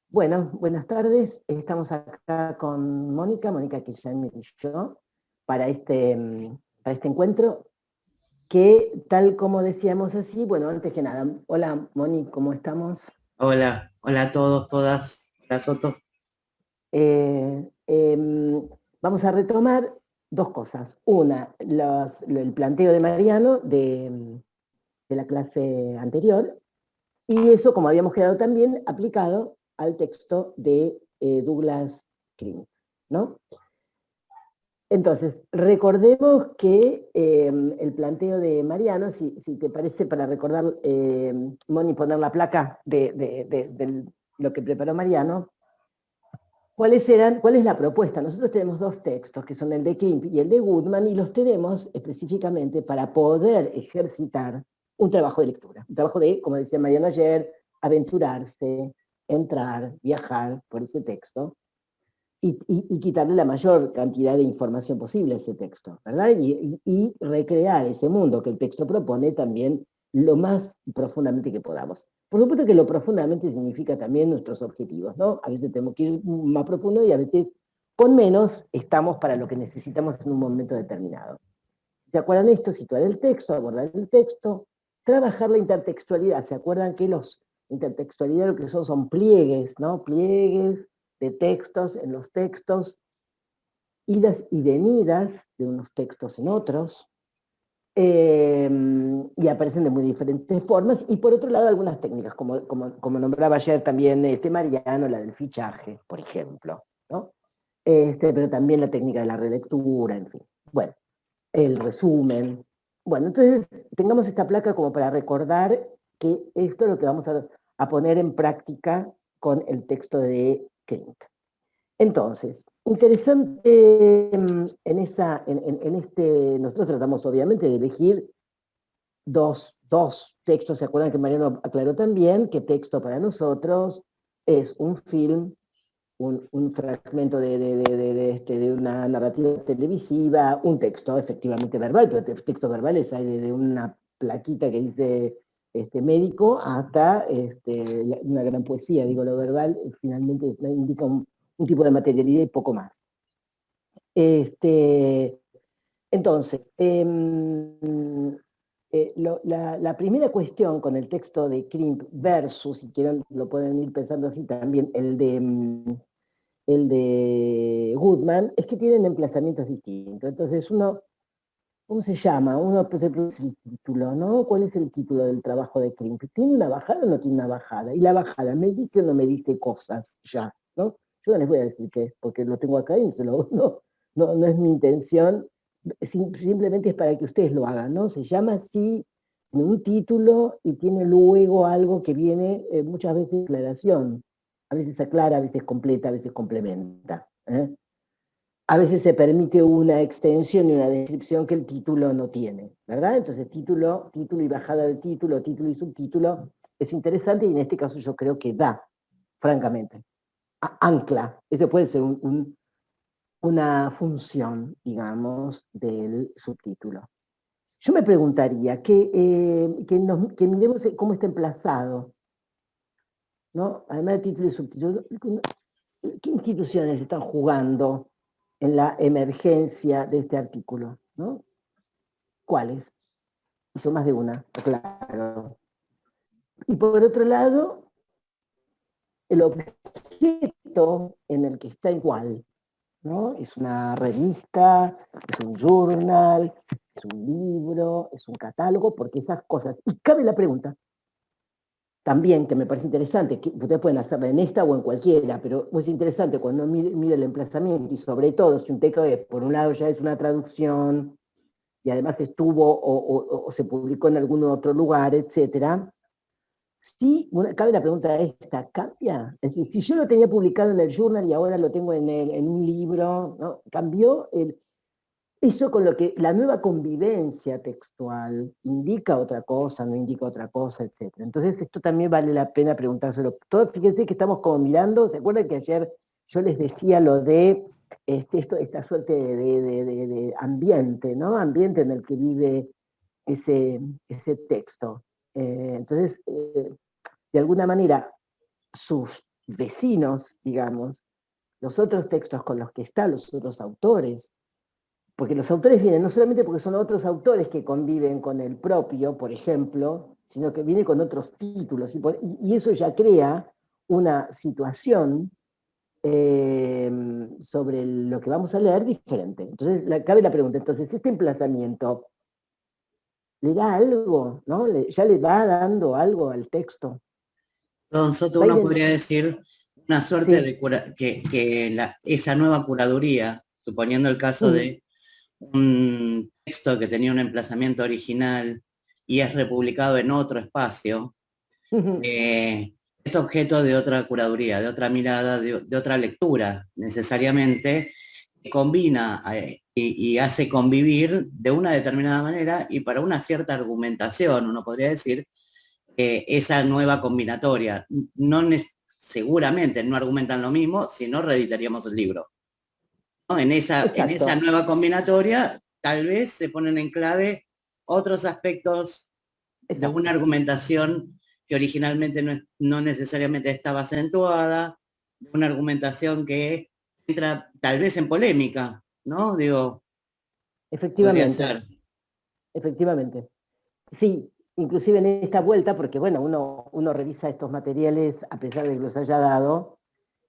Bueno, buenas tardes. Estamos acá con Mónica Kirchner y yo, para este encuentro que, tal como decíamos así, bueno, antes que nada, hola Moni, ¿cómo estamos? Hola, hola a todos, todas. Hola Soto. Eh, em, Vamos a retomar dos cosas. Una, el planteo de Mariano de la clase anterior, y eso, como habíamos quedado también, aplicado al texto de Douglas Kring, ¿no? Entonces, recordemos que el planteo de Mariano, si te parece, para recordar, Moni, poner la placa de lo que preparó Mariano, ¿cuál es la propuesta? Nosotros tenemos dos textos, que son el de Krimp y el de Goodman, y los tenemos específicamente para poder ejercitar un trabajo de lectura, un trabajo de, como decía Mariano ayer, aventurarse, entrar, viajar por ese texto, y quitarle la mayor cantidad de información posible a ese texto, ¿verdad? Y recrear ese mundo que el texto propone también lo más profundamente que podamos. Por supuesto que lo profundamente significa también nuestros objetivos, ¿no? A veces tenemos que ir más profundo y a veces con menos estamos para lo que necesitamos en un momento determinado. ¿Se acuerdan de esto? Situar el texto, abordar el texto, trabajar la intertextualidad. ¿Se acuerdan que los intertextualidad lo que son pliegues, ¿no? Pliegues de textos en los textos, idas y venidas de unos textos en otros, eh, y aparecen de muy diferentes formas, y por otro lado algunas técnicas, como nombraba ayer también Mariano, la del fichaje, por ejemplo, ¿no? Pero también la técnica de la relectura, en fin. Bueno, el resumen. Bueno, entonces tengamos esta placa como para recordar que esto es lo que vamos a poner en práctica con el texto de Klink. Entonces, interesante nosotros tratamos obviamente de elegir dos textos. ¿Se acuerdan que Mariano aclaró también que texto para nosotros es un film, un fragmento de una narrativa televisiva, un texto efectivamente verbal, pero textos verbales hay desde una plaquita que dice médico hasta una gran poesía. Digo, lo verbal finalmente indica un tipo de materialidad y poco más. Este, entonces, la primera cuestión con el texto de Krimp versus, si quieren lo pueden ir pensando así también, el de Goodman, es que tienen emplazamientos distintos. Entonces uno, ¿cómo se llama? Uno pues, el título, ¿no? ¿Cuál es el título del trabajo de Krimp? ¿Tiene una bajada o no tiene una bajada? Y la bajada, ¿me dice o no me dice cosas ya? ¿No? Yo no les voy a decir qué es, porque lo tengo acá y no es mi intención, simplemente es para que ustedes lo hagan, ¿no? Se llama así, en un título, y tiene luego algo que viene muchas veces aclaración. A veces aclara, a veces completa, a veces complementa. A veces se permite una extensión y una descripción que el título no tiene, ¿verdad? Entonces título y bajada del título y subtítulo es interesante, y en este caso yo creo que da, francamente, ancla. Ese puede ser una función, digamos, del subtítulo. Yo me preguntaría que miremos cómo está emplazado, ¿no? Además de título y subtítulo, ¿qué instituciones están jugando en la emergencia de este artículo? ¿No? ¿Cuáles? Y son más de una, claro. Y por otro lado, el objeto en el que está igual, ¿no? Es una revista, es un journal, es un libro, es un catálogo, porque esas cosas. Y cabe la pregunta, también, que me parece interesante, que ustedes pueden hacerla en esta o en cualquiera, pero es interesante cuando mire el emplazamiento, y sobre todo si un texto por un lado ya es una traducción y además estuvo o se publicó en algún otro lugar, etcétera. Sí, cabe la pregunta esta, ¿cambia? Es decir, si yo lo tenía publicado en el journal y ahora lo tengo en un libro, ¿no? ¿Cambió eso con lo que la nueva convivencia textual indica otra cosa, no indica otra cosa, etcétera? Entonces esto también vale la pena preguntárselo. Todos, fíjense que estamos como mirando, ¿se acuerdan que ayer yo les decía lo de esta suerte de ambiente, ¿no? Ambiente en el que vive ese texto. Entonces, de alguna manera, sus vecinos, digamos, los otros textos con los que están los otros autores, porque los autores vienen no solamente porque son otros autores que conviven con el propio, por ejemplo, sino que viene con otros títulos, y eso ya crea una situación sobre lo que vamos a leer diferente. Entonces, cabe la pregunta, entonces, ¿este emplazamiento le da algo, ¿no? ¿Ya le va dando algo al texto? Don Soto, Va uno podría decir una suerte sí. de esa nueva curaduría, suponiendo el caso de un texto que tenía un emplazamiento original y es republicado en otro espacio, es objeto de otra curaduría, de otra mirada, de otra lectura, necesariamente, que combina y hace convivir de una determinada manera y para una cierta argumentación, uno podría decir, esa nueva combinatoria. No seguramente no argumentan lo mismo, si no reeditaríamos el libro. ¿No? En esa nueva combinatoria, tal vez se ponen en clave otros aspectos de una argumentación que originalmente no necesariamente estaba acentuada, una argumentación que entra tal vez en polémica, ¿no? Digo, podría ser. Efectivamente. Sí, inclusive en esta vuelta, porque bueno, uno revisa estos materiales a pesar de que los haya dado,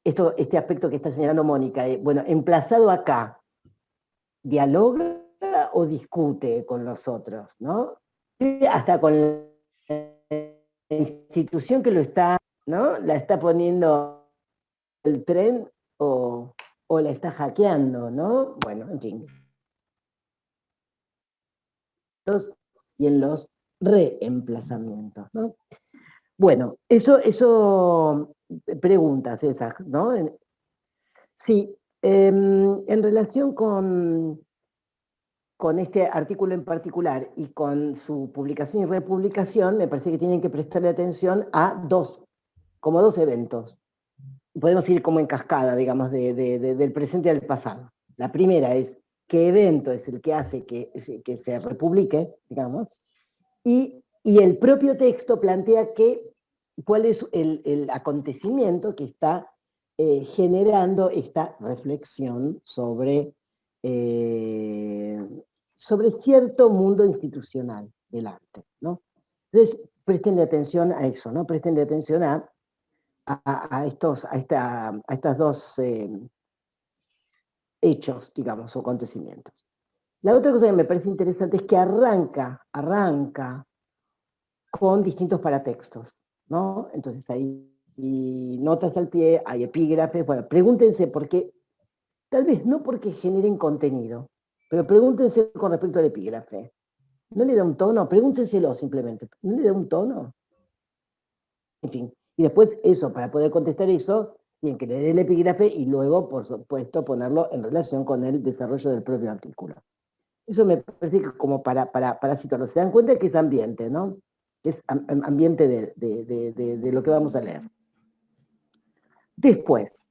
este aspecto que está señalando Mónica, bueno, emplazado acá, ¿dialoga o discute con los otros, no? Hasta con la institución que lo está, ¿no? La está poniendo el tren o la está hackeando, ¿no? Bueno, en fin. Y en los reemplazamientos, ¿no? Bueno, eso preguntas esas, ¿no? Sí, en relación con este artículo en particular y con su publicación y republicación, me parece que tienen que prestarle atención a como dos eventos. Podemos ir como en cascada, digamos, del presente al pasado. La primera es qué evento es el que hace que se republique, digamos, y el propio texto plantea cuál es el acontecimiento que está generando esta reflexión eh, sobre cierto mundo institucional del arte, ¿no? Entonces, prestenle atención a eso, ¿no? Prestenle atención a estas dos hechos, digamos, o acontecimientos. La otra cosa que me parece interesante es que arranca con distintos paratextos, ¿no? Entonces hay notas al pie, hay epígrafes, bueno, pregúntense por qué, tal vez no porque generen contenido, pero pregúntense con respecto al epígrafe. ¿No le da un tono? Pregúntenselo simplemente. ¿No le da un tono? En fin, y después eso, para poder contestar eso, tienen que leer el epígrafe y luego, por supuesto, ponerlo en relación con el desarrollo del propio artículo. Eso me parece que como para situarlo. Se dan cuenta que es ambiente, ¿no? Es ambiente de lo que vamos a leer. Después,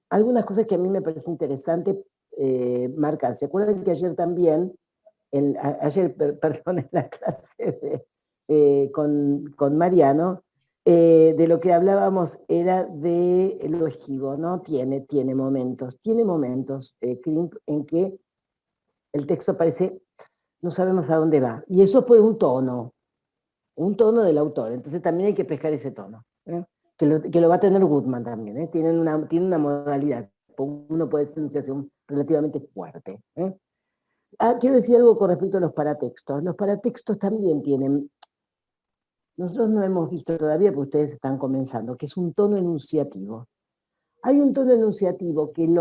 algunas cosas que a mí me parece interesante marcar. ¿Se acuerdan que ayer también, perdón, en la clase con Mariano, de lo que hablábamos era de lo esquivo, ¿no? Tiene momentos, Krimp, en que el texto parece, no sabemos a dónde va. Y eso fue un tono del autor. Entonces también hay que pescar ese tono. Que lo va a tener Goodman también. Tiene una modalidad. Uno puede ser una situación relativamente fuerte. Quiero decir algo con respecto a los paratextos. Los paratextos también tienen, nosotros no hemos visto todavía, porque ustedes están comenzando, que es un tono enunciativo. Hay un tono enunciativo que el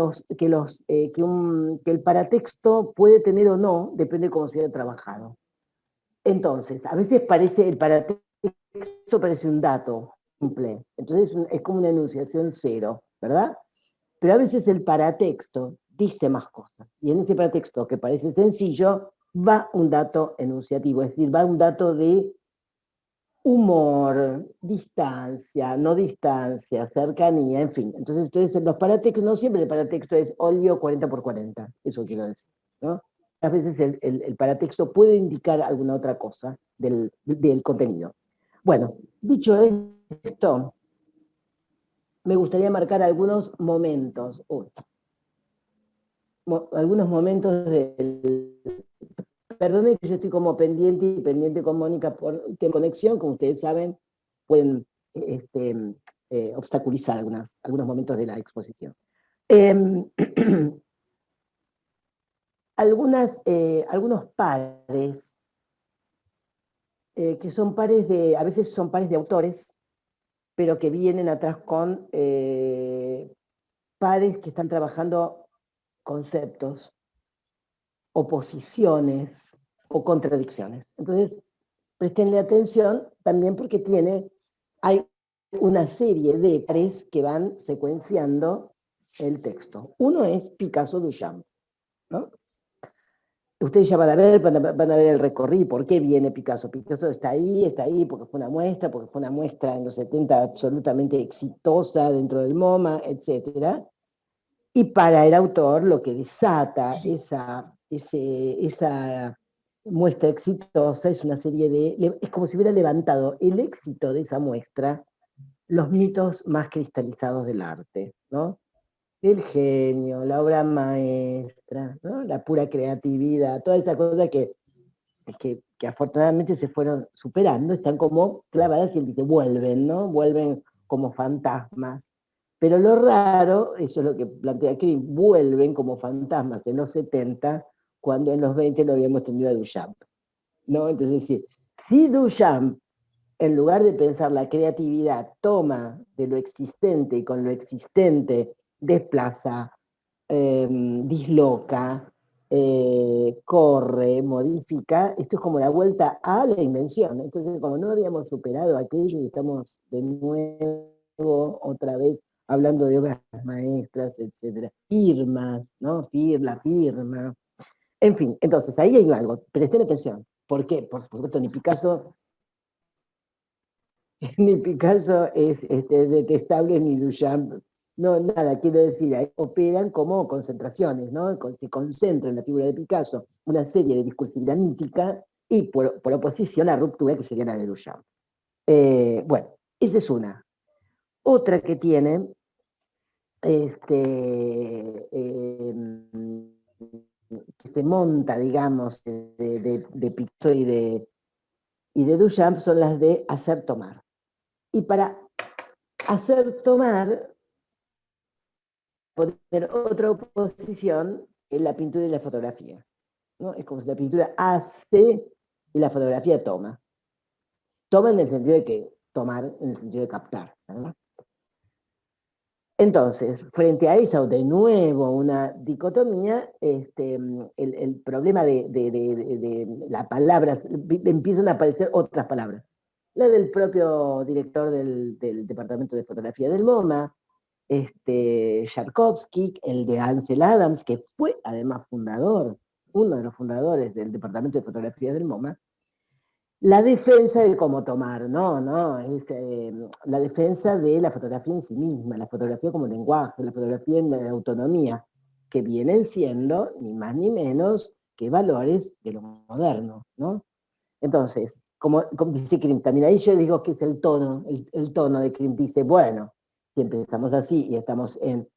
paratexto puede tener o no, depende de cómo se haya trabajado. Entonces, a veces el paratexto parece un dato simple, entonces es como una enunciación cero, ¿verdad? Pero a veces el paratexto dice más cosas, y en ese paratexto que parece sencillo, va un dato enunciativo, es decir, va un dato de humor, distancia, no distancia, cercanía, en fin. Entonces, los paratextos, no siempre el paratexto es óleo 40x40, eso quiero decir, ¿no? A veces el paratexto puede indicar alguna otra cosa del contenido. Bueno, dicho esto, me gustaría marcar algunos momentos. Algunos momentos del... Perdone que yo estoy como pendiente con Mónica por conexión, como ustedes saben, pueden obstaculizar algunos momentos de la exposición. Algunos pares, que son pares a veces son pares de autores, pero que vienen atrás con pares que están trabajando conceptos, oposiciones o contradicciones. Entonces, prestenle atención también porque hay una serie de pares que van secuenciando el texto. Uno es Picasso-Duchamp, ¿no? Ustedes ya van a ver el recorrido, por qué viene Picasso. Picasso está ahí porque fue una muestra en los 70 absolutamente exitosa dentro del MoMA, etc. Y para el autor lo que desata esa muestra exitosa es una serie es como si hubiera levantado el éxito de esa muestra, los mitos más cristalizados del arte, ¿no? El genio, la obra maestra, ¿no? La pura creatividad, toda esa cosa que afortunadamente se fueron superando, están como clavadas y él dice, vuelven, ¿no? Vuelven como fantasmas. Pero lo raro, eso es lo que plantea Krim, vuelven como fantasmas en los 70, cuando en los 20 lo habíamos tenido a Duchamp, ¿no? Entonces, si Duchamp, en lugar de pensar la creatividad, toma de lo existente y con lo existente desplaza, disloca, corre, modifica, esto es como la vuelta a la invención. Entonces, como no habíamos superado aquello y estamos de nuevo otra vez hablando de obras maestras, etcétera, firmas, ¿no? La firma. En fin, entonces ahí hay algo, presten atención. ¿Por qué? Por supuesto, ni Picasso es detestable, ni Duchamp. No, nada, quiero decir, operan como concentraciones, ¿no? Se concentra en la figura de Picasso una serie de discursividad mítica y por oposición la ruptura que sería la de Duchamp. Bueno, esa es una. Otra que tiene, que se monta, digamos, de Picasso y de Duchamp, son las de hacer tomar. Y para hacer tomar, poner otra oposición en la pintura y la fotografía, ¿no? Es como si la pintura hace y la fotografía toma. Toma en el sentido de que tomar, en el sentido de captar, ¿verdad? Entonces, frente a eso, de nuevo, una dicotomía, el problema de la palabra, empiezan a aparecer otras palabras. La del propio director del Departamento de Fotografía del MoMA, Sharkovsky, el de Ansel Adams, que fue además uno de los fundadores del Departamento de Fotografía del MoMA, la defensa de cómo tomar, no, es la defensa de la fotografía en sí misma, la fotografía como lenguaje, la fotografía en la autonomía, que vienen siendo ni más ni menos que valores de lo moderno, ¿no? Entonces, como dice Krim, también ahí yo digo que es el tono de Krim, dice, bueno, si empezamos así y estamos en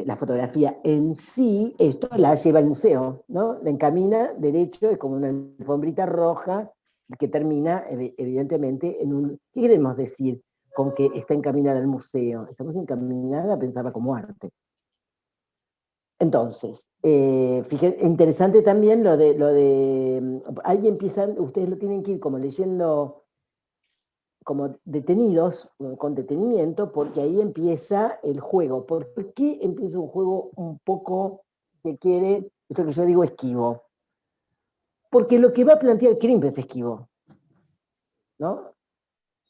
la fotografía en sí, esto la lleva al museo, ¿no? La encamina derecho, es como una alfombrita roja que termina evidentemente en un... ¿Qué queremos decir con que está encaminada al museo? Estamos encaminada a pensarla como arte. Entonces, fíjense, interesante también lo de ahí empiezan, ustedes lo tienen que ir como leyendo como detenidos, con detenimiento, porque ahí empieza el juego. ¿Por qué empieza un juego un poco, que quiere, esto que yo digo, esquivo? Porque lo que va a plantear Krim es esquivo, ¿no?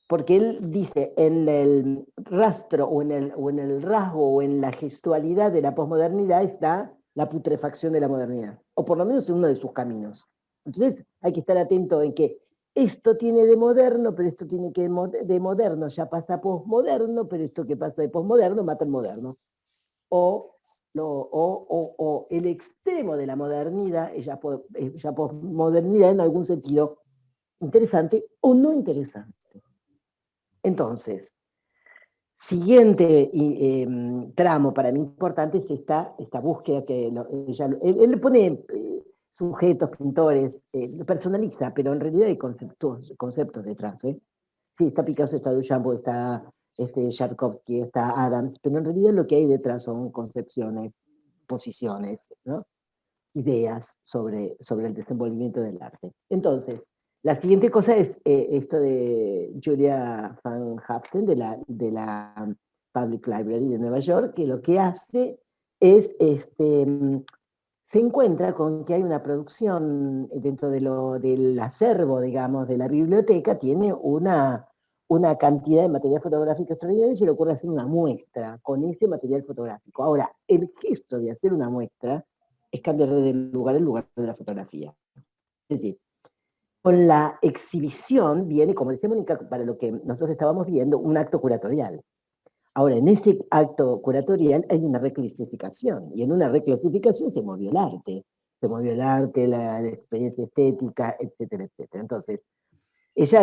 Porque él dice, en el rastro o en el rasgo o en la gestualidad de la posmodernidad está la putrefacción de la modernidad, o por lo menos en uno de sus caminos. Entonces hay que estar atento en que esto tiene de moderno, pero esto tiene que de moderno ya pasa a posmoderno, pero esto que pasa de posmoderno mata el moderno. O el extremo de la modernidad, ya posmodernidad en algún sentido interesante o no interesante. Entonces, siguiente tramo para mí importante es esta búsqueda que él le pone sujetos, pintores, lo personaliza, pero en realidad hay conceptos detrás. Sí, está Picasso, está Duchamp, está Tchaikovsky, está Adams, pero en realidad lo que hay detrás son concepciones, posiciones, ¿no? Ideas sobre el desenvolvimiento del arte. Entonces, la siguiente cosa es esto de Julia Van Haften, de la Public Library de Nueva York, que lo que hace es, se encuentra con que hay una producción dentro del acervo, digamos, de la biblioteca, tiene una cantidad de material fotográfico extraordinario y se le ocurre hacer una muestra con ese material fotográfico. Ahora, el gesto de hacer una muestra es cambiar de lugar el lugar de la fotografía. Es decir, con la exhibición viene, como decía Mónica, para lo que nosotros estábamos viendo, un acto curatorial. Ahora, en ese acto curatorial hay una reclasificación, y en una reclasificación se movió el arte, la experiencia estética, etcétera, etcétera. Entonces, ella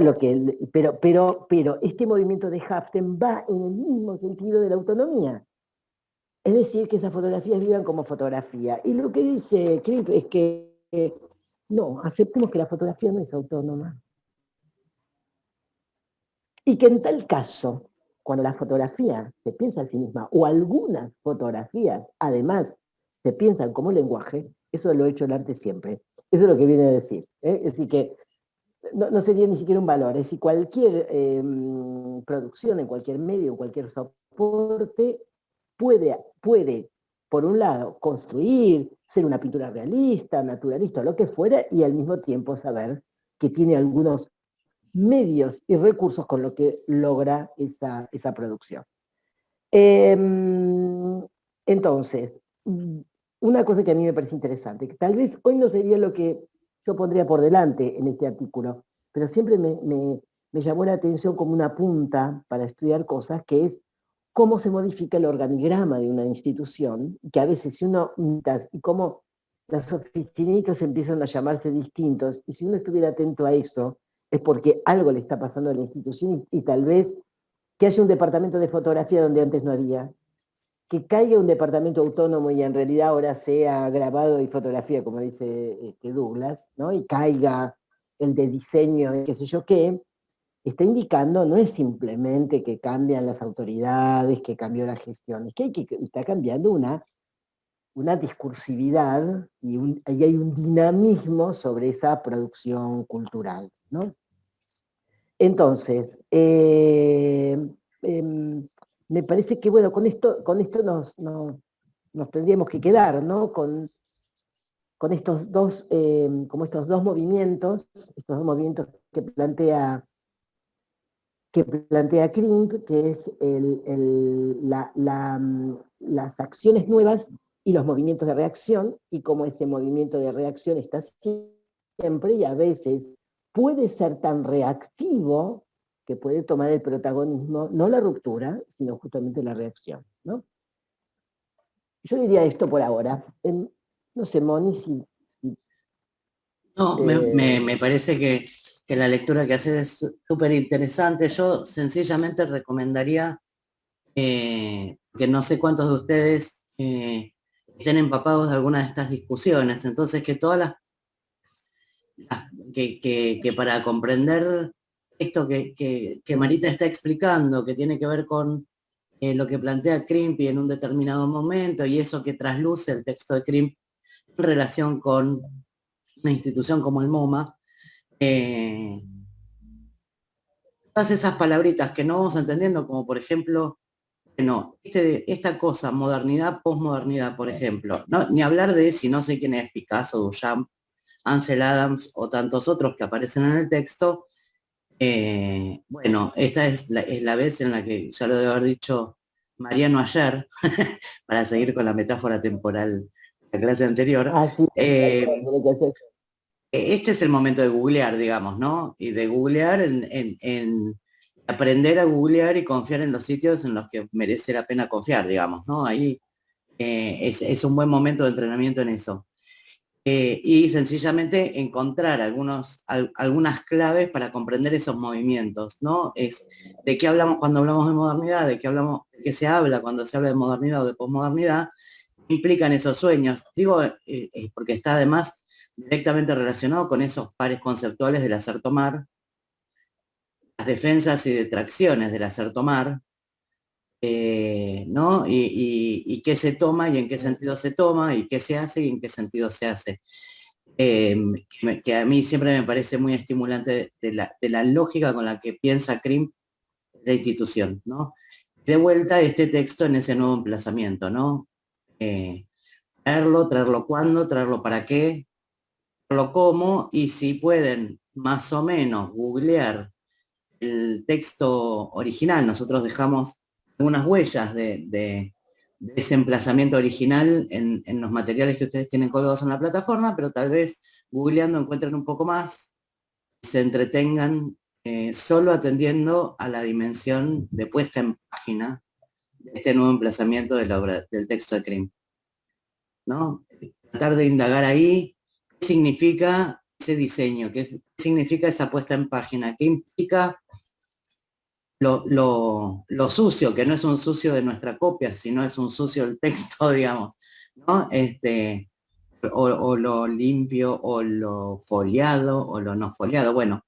pero este movimiento de Haften va en el mismo sentido de la autonomía. Es decir, que esas fotografías vivan como fotografía. Y lo que dice Krimp es que no, aceptemos que la fotografía no es autónoma. Y que en tal caso, cuando la fotografía se piensa en sí misma, o algunas fotografías, además, se piensan como lenguaje, eso lo ha hecho el arte siempre. Eso es lo que viene a decir. Es decir, que no sería ni siquiera un valor. Es decir, cualquier producción en cualquier medio, en cualquier soporte, puede, por un lado, construir, ser una pintura realista, naturalista, lo que fuera, y al mismo tiempo saber que tiene algunos medios y recursos con lo que logra esa producción. Entonces, una cosa que a mí me parece interesante, que tal vez hoy no sería lo que yo pondría por delante en este artículo, pero siempre me llamó la atención como una punta para estudiar cosas, que es cómo se modifica el organigrama de una institución, que a veces si uno y cómo las oficinitas empiezan a llamarse distintos, y si uno estuviera atento a eso, es porque algo le está pasando a la institución y tal vez que haya un departamento de fotografía donde antes no había, que caiga un departamento autónomo y en realidad ahora sea grabado y fotografía, como dice Douglas, ¿no? Y caiga el de diseño, qué sé yo qué, está indicando no es simplemente que cambian las autoridades, que cambió la gestión, es que está cambiando una discursividad y hay un dinamismo sobre esa producción cultural, ¿no? Entonces, me parece que, bueno, con esto nos tendríamos que quedar, ¿no? Con estos como estos dos movimientos que plantea Krimp, que es las acciones nuevas y los movimientos de reacción, y cómo ese movimiento de reacción está siempre y a veces puede ser tan reactivo que puede tomar el protagonismo, no la ruptura, sino justamente la reacción, ¿no? Yo diría esto por ahora. No sé, Moni, si... No, me parece que la lectura que haces es súper interesante. Yo sencillamente recomendaría que no sé cuántos de ustedes estén empapados de alguna de estas discusiones, entonces que todas que para comprender esto que Marita está explicando, que tiene que ver con lo que plantea Krimp en un determinado momento y eso que trasluce el texto de Krimp en relación con una institución como el MoMA, todas esas palabritas que no vamos entendiendo, como por ejemplo, bueno, esta cosa, modernidad, posmodernidad, por ejemplo, no, ni hablar de si no sé quién es Picasso, Duchamp, Ansel Adams o tantos otros que aparecen en el texto. Bueno, esta es la vez en la que, ya lo debe haber dicho Mariano ayer, para seguir con la metáfora temporal de la clase anterior. Sí, Este es el momento de googlear, digamos, ¿no? Y de googlear en aprender a googlear y confiar en los sitios en los que merece la pena confiar, digamos, ¿no? Ahí es un buen momento de entrenamiento en eso. y sencillamente encontrar algunas claves para comprender esos movimientos, ¿no? ¿De qué hablamos cuando hablamos de modernidad? ¿De qué se habla cuando se habla de modernidad o de posmodernidad? ¿Qué implican esos sueños? Digo, porque está además directamente relacionado con esos pares conceptuales del hacer-tomar, las defensas y detracciones del hacer-tomar, ¿no? Y qué se toma y en qué sentido se toma, y qué se hace y en qué sentido se hace. Que a mí siempre me parece muy estimulante de la lógica con la que piensa Crimp de institución, ¿no? De vuelta este texto en ese nuevo emplazamiento, ¿no? Traerlo cuándo, traerlo para qué, traerlo cómo, y si pueden más o menos googlear el texto original, nosotros dejamos algunas huellas de ese emplazamiento original en los materiales que ustedes tienen colgados en la plataforma, pero tal vez googleando encuentren un poco más y se entretengan solo atendiendo a la dimensión de puesta en página de este nuevo emplazamiento de la obra, del texto de Crimp, ¿no? Tratar de indagar ahí qué significa ese diseño, qué significa esa puesta en página, qué implica lo sucio, que no es un sucio de nuestra copia, sino es un sucio del texto, digamos, ¿no? O lo limpio, o lo foliado, o lo no foliado. Bueno,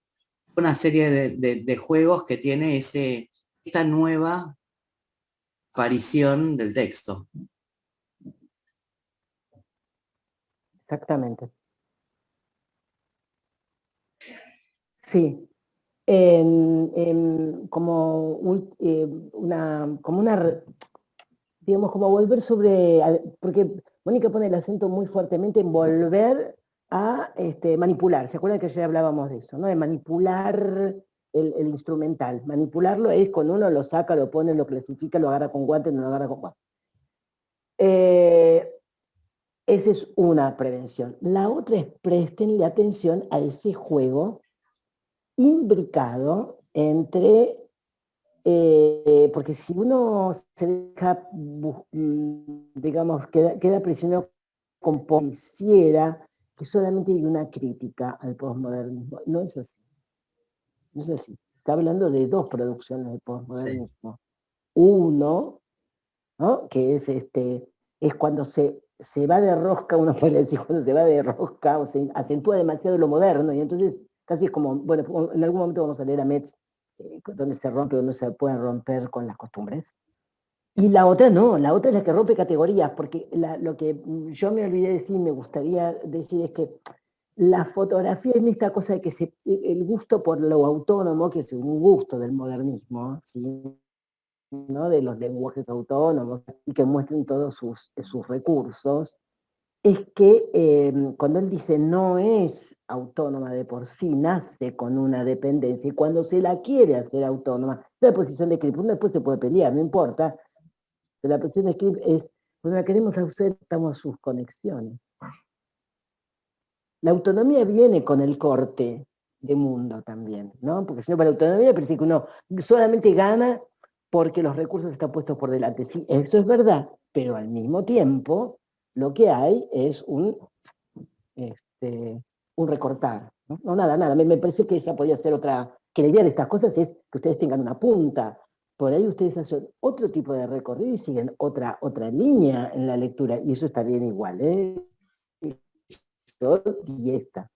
una serie de juegos que tiene esta nueva aparición del texto. Exactamente. Sí. Digamos, como volver porque Mónica pone el acento muy fuertemente en volver a manipular. ¿Se acuerdan que ayer hablábamos de eso, ¿no? De manipular el instrumental. Manipularlo es cuando uno lo saca, lo pone, lo clasifica, lo agarra con guantes, no lo agarra con guantes. Esa es una prevención. La otra es prestenle atención a ese juego imbricado entre, porque si uno se deja, digamos, queda prisionero con pareciera que solamente hay una crítica al posmodernismo. No es así. No es así. Está hablando de dos producciones de posmodernismo. Sí. Uno, ¿no? Que es cuando se va de rosca, uno puede decir, cuando se va de rosca o se acentúa demasiado lo moderno, y entonces casi es como, bueno, en algún momento vamos a leer a Metz, donde se rompe o no se puede romper con las costumbres. Y la otra no, la otra es la que rompe categorías, porque lo que yo me olvidé de decir, me gustaría decir, es que la fotografía es esta cosa de que el gusto por lo autónomo, que es un gusto del modernismo, ¿sí? ¿No? De los lenguajes autónomos y que muestren todos sus recursos, es que cuando él dice no es autónoma de por sí, nace con una dependencia, y cuando se la quiere hacer autónoma, la posición de Crimp, uno después se puede pelear, no importa, pero la posición de Crimp es, cuando la queremos hacer, estamos sus conexiones. La autonomía viene con el corte de mundo también, ¿no? Porque si no, para la autonomía parece que uno solamente gana porque los recursos están puestos por delante. Sí, eso es verdad, pero al mismo tiempo lo que hay es un recortar. ¿No? No, nada. Me parece que esa podría ser otra, que la idea de estas cosas es que ustedes tengan una punta. Por ahí ustedes hacen otro tipo de recorrido y siguen otra línea en la lectura, y eso está bien igual, ¿eh? Y esta.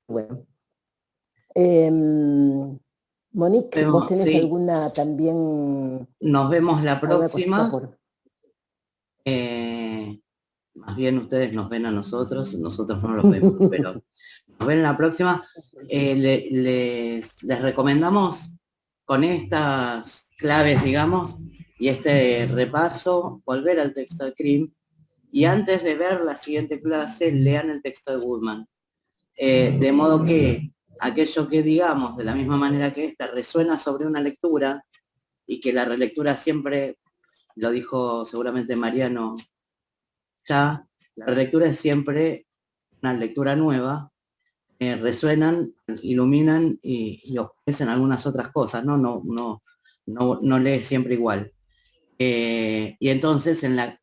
Bueno. Monique, ¿vos tenés sí. alguna también? Nos vemos la próxima. Más bien ustedes nos ven a nosotros no los vemos, pero nos ven la próxima. Les recomendamos con estas claves, digamos, y este repaso, volver al texto de Crimp, y antes de ver la siguiente clase, lean el texto de Goodman. De modo que aquello que digamos, de la misma manera que esta, resuena sobre una lectura, y que la relectura siempre, lo dijo seguramente Mariano, ya, la relectura es siempre una lectura nueva, resuenan, iluminan y ofrecen algunas otras cosas, ¿no? No lees siempre igual. Y entonces en la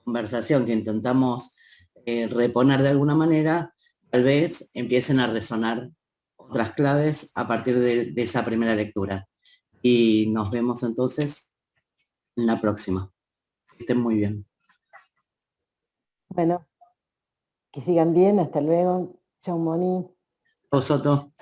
conversación que intentamos reponer de alguna manera, tal vez empiecen a resonar otras claves a partir de esa primera lectura. Y nos vemos entonces en la próxima. Que estén muy bien. Bueno, que sigan bien, hasta luego. Chau, Moni. Chau, Soto.